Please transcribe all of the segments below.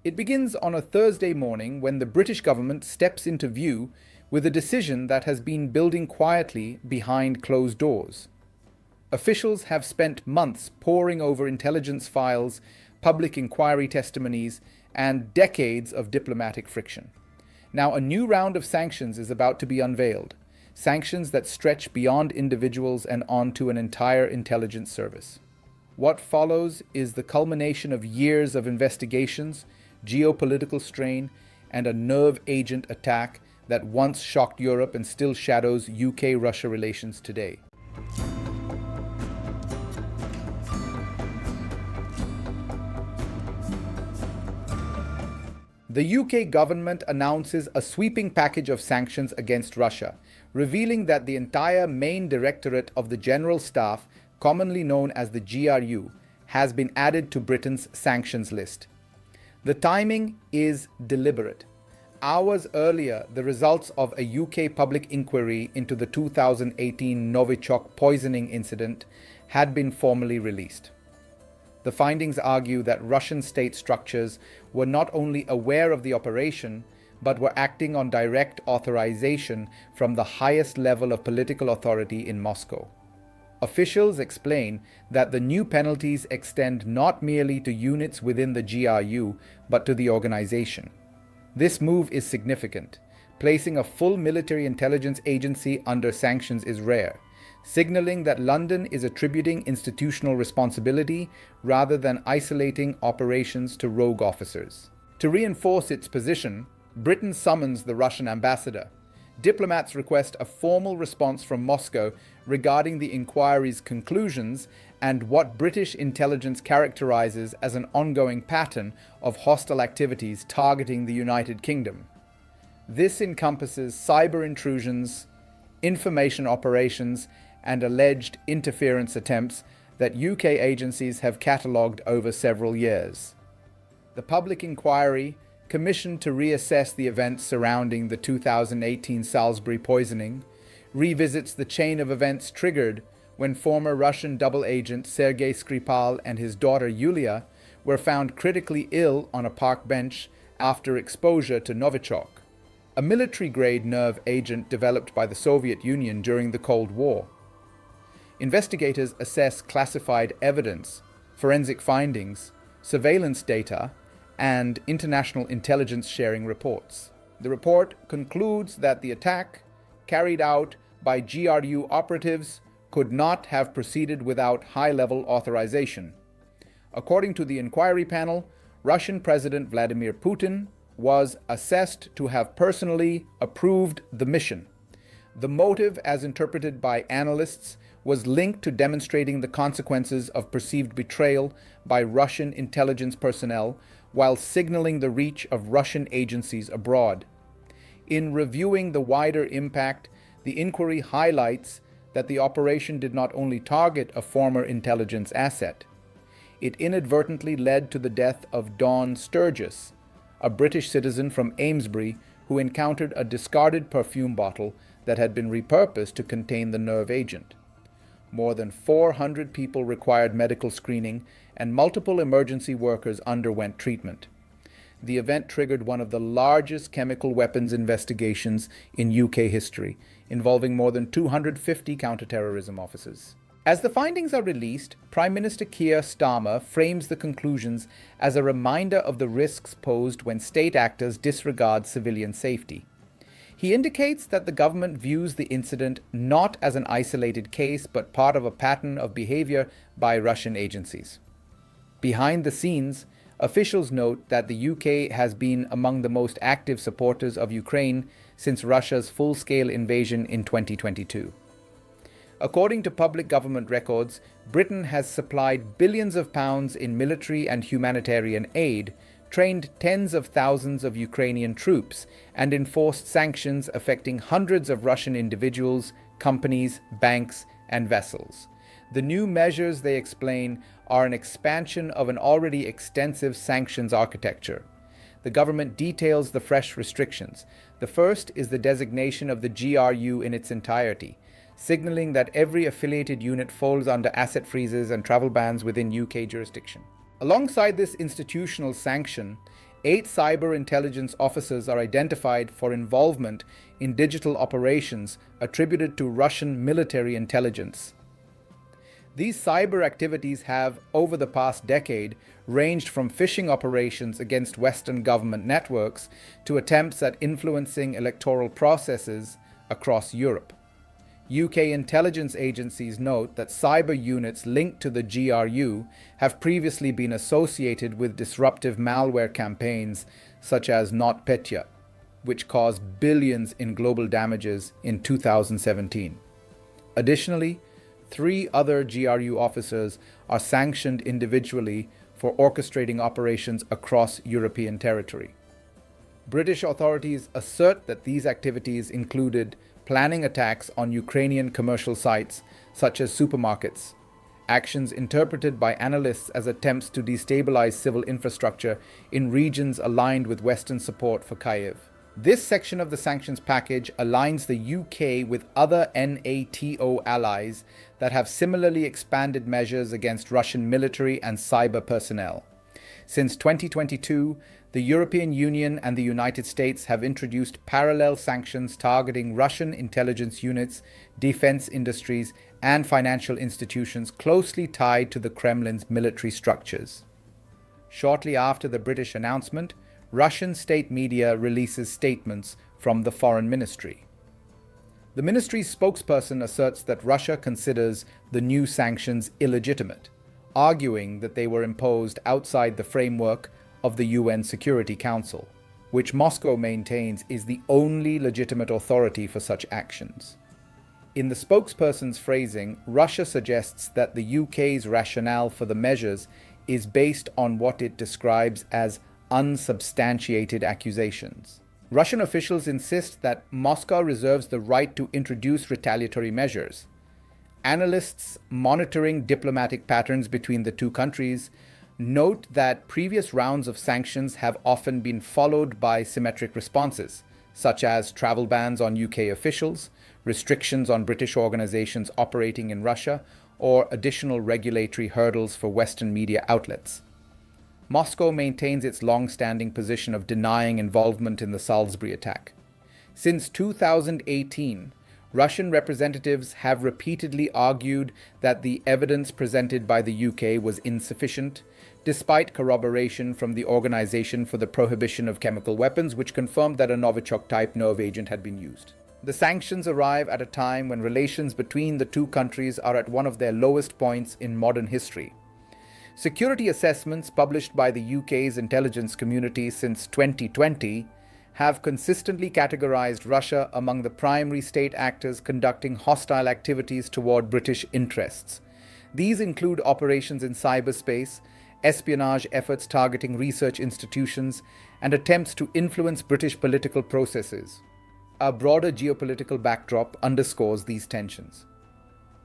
It begins on a Thursday morning when the British government steps into view with a decision that has been building quietly behind closed doors. Officials have spent months poring over intelligence files, public inquiry testimonies, and decades of diplomatic friction. Now, a new round of sanctions is about to be unveiled. Sanctions that stretch beyond individuals and onto an entire intelligence service. What follows is the culmination of years of investigations, geopolitical strain, and a nerve agent attack that once shocked Europe and still shadows UK-Russia relations today. The UK government announces a sweeping package of sanctions against Russia, revealing that the entire main directorate of the General Staff, commonly known as the GRU, has been added to Britain's sanctions list. The timing is deliberate. Hours earlier, the results of a UK public inquiry into the 2018 Novichok poisoning incident had been formally released. The findings argue that Russian state structures were not only aware of the operation, but were acting on direct authorization from the highest level of political authority in Moscow. Officials explain that the new penalties extend not merely to units within the GRU, but to the organization. This move is significant. Placing a full military intelligence agency under sanctions is rare, signaling that London is attributing institutional responsibility rather than isolating operations to rogue officers. To reinforce its position, Britain summons the Russian ambassador. Diplomats request a formal response from Moscow regarding the inquiry's conclusions and what British intelligence characterizes as an ongoing pattern of hostile activities targeting the United Kingdom. This encompasses cyber intrusions, information operations, and alleged interference attempts that UK agencies have catalogued over several years. The public inquiry, commissioned to reassess the events surrounding the 2018 Salisbury poisoning, revisits the chain of events triggered when former Russian double agent Sergei Skripal and his daughter Yulia were found critically ill on a park bench after exposure to Novichok, a military-grade nerve agent developed by the Soviet Union during the Cold War. Investigators assess classified evidence, forensic findings, surveillance data, and international intelligence sharing reports. The report concludes that the attack, carried out by GRU operatives, could not have proceeded without high-level authorization. According to the inquiry panel, Russian President Vladimir Putin was assessed to have personally approved the mission. The motive, as interpreted by analysts, was linked to demonstrating the consequences of perceived betrayal by Russian intelligence personnel while signaling the reach of Russian agencies abroad. In reviewing the wider impact, the inquiry highlights that the operation did not only target a former intelligence asset. It inadvertently led to the death of Dawn Sturgess, a British citizen from Amesbury who encountered a discarded perfume bottle that had been repurposed to contain the nerve agent. More than 400 people required medical screening, and multiple emergency workers underwent treatment. The event triggered one of the largest chemical weapons investigations in UK history, involving more than 250 counterterrorism officers. As the findings are released, Prime Minister Keir Starmer frames the conclusions as a reminder of the risks posed when state actors disregard civilian safety. He indicates that the government views the incident not as an isolated case, but part of a pattern of behavior by Russian agencies. Behind the scenes, officials note that the UK has been among the most active supporters of Ukraine since Russia's full-scale invasion in 2022. According to public government records, Britain has supplied billions of pounds in military and humanitarian aid, trained tens of thousands of Ukrainian troops, and enforced sanctions affecting hundreds of Russian individuals, companies, banks, and vessels. The new measures, they explain, are an expansion of an already extensive sanctions architecture. The government details the fresh restrictions. The first is the designation of the GRU in its entirety, signaling that every affiliated unit falls under asset freezes and travel bans within UK jurisdiction. Alongside this institutional sanction, 8 cyber intelligence officers are identified for involvement in digital operations attributed to Russian military intelligence. These cyber activities have, over the past decade, ranged from phishing operations against Western government networks to attempts at influencing electoral processes across Europe. UK intelligence agencies note that cyber units linked to the GRU have previously been associated with disruptive malware campaigns such as NotPetya, which caused billions in global damages in 2017. Additionally, 3 other GRU officers are sanctioned individually for orchestrating operations across European territory. British authorities assert that these activities included planning attacks on Ukrainian commercial sites, such as supermarkets, actions interpreted by analysts as attempts to destabilize civil infrastructure in regions aligned with Western support for Kyiv. This section of the sanctions package aligns the UK with other NATO allies that have similarly expanded measures against Russian military and cyber personnel. Since 2022, the European Union and the United States have introduced parallel sanctions targeting Russian intelligence units, defense industries, and financial institutions closely tied to the Kremlin's military structures. Shortly after the British announcement, Russian state media releases statements from the Foreign Ministry. The ministry's spokesperson asserts that Russia considers the new sanctions illegitimate, arguing that they were imposed outside the framework of the UN Security Council, which Moscow maintains is the only legitimate authority for such actions. In the spokesperson's phrasing, Russia suggests that the UK's rationale for the measures is based on what it describes as unsubstantiated accusations. Russian officials insist that Moscow reserves the right to introduce retaliatory measures. Analysts monitoring diplomatic patterns between the two countries note that previous rounds of sanctions have often been followed by symmetric responses, such as travel bans on UK officials, restrictions on British organizations operating in Russia, or additional regulatory hurdles for Western media outlets. Moscow maintains its long-standing position of denying involvement in the Salisbury attack. Since 2018, Russian representatives have repeatedly argued that the evidence presented by the UK was insufficient, despite corroboration from the Organization for the Prohibition of Chemical Weapons, which confirmed that a Novichok-type nerve agent had been used. The sanctions arrive at a time when relations between the two countries are at one of their lowest points in modern history. Security assessments published by the UK's intelligence community since 2020 have consistently categorized Russia among the primary state actors conducting hostile activities toward British interests. These include operations in cyberspace, espionage efforts targeting research institutions, and attempts to influence British political processes. A broader geopolitical backdrop underscores these tensions.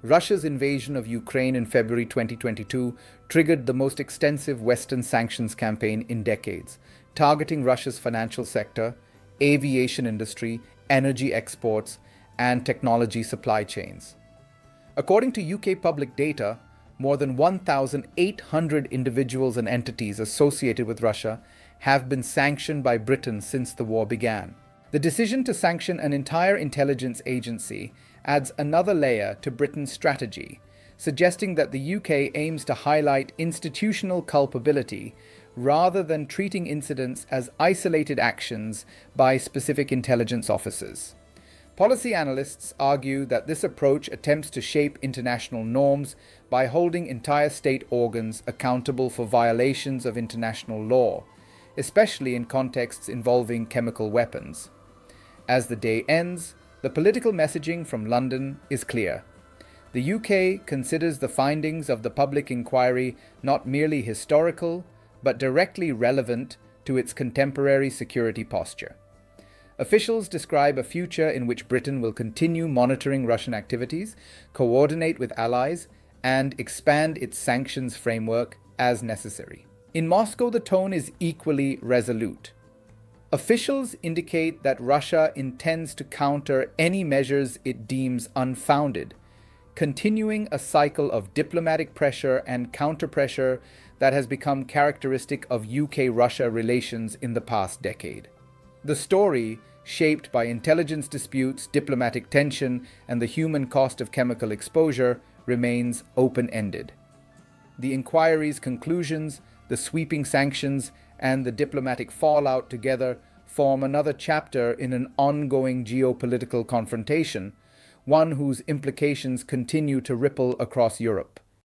Russia's invasion of Ukraine in February 2022 triggered the most extensive Western sanctions campaign in decades, targeting Russia's financial sector, aviation industry, energy exports, and technology supply chains. According to UK public data, more than 1,800 individuals and entities associated with Russia have been sanctioned by Britain since the war began. The decision to sanction an entire intelligence agency adds another layer to Britain's strategy, suggesting that the UK aims to highlight institutional culpability rather than treating incidents as isolated actions by specific intelligence officers. Policy analysts argue that this approach attempts to shape international norms by holding entire state organs accountable for violations of international law, especially in contexts involving chemical weapons. As the day ends, the political messaging from London is clear. The UK considers the findings of the public inquiry not merely historical, but directly relevant to its contemporary security posture. Officials describe a future in which Britain will continue monitoring Russian activities, coordinate with allies, and expand its sanctions framework as necessary. In Moscow, the tone is equally resolute. Officials indicate that Russia intends to counter any measures it deems unfounded, continuing a cycle of diplomatic pressure and counter-pressure that has become characteristic of UK-Russia relations in the past decade. The story, shaped by intelligence disputes, diplomatic tension, and the human cost of chemical exposure, remains open-ended. The inquiry's conclusions, the sweeping sanctions, and the diplomatic fallout together form another chapter in an ongoing geopolitical confrontation, one whose implications continue to ripple across Europe.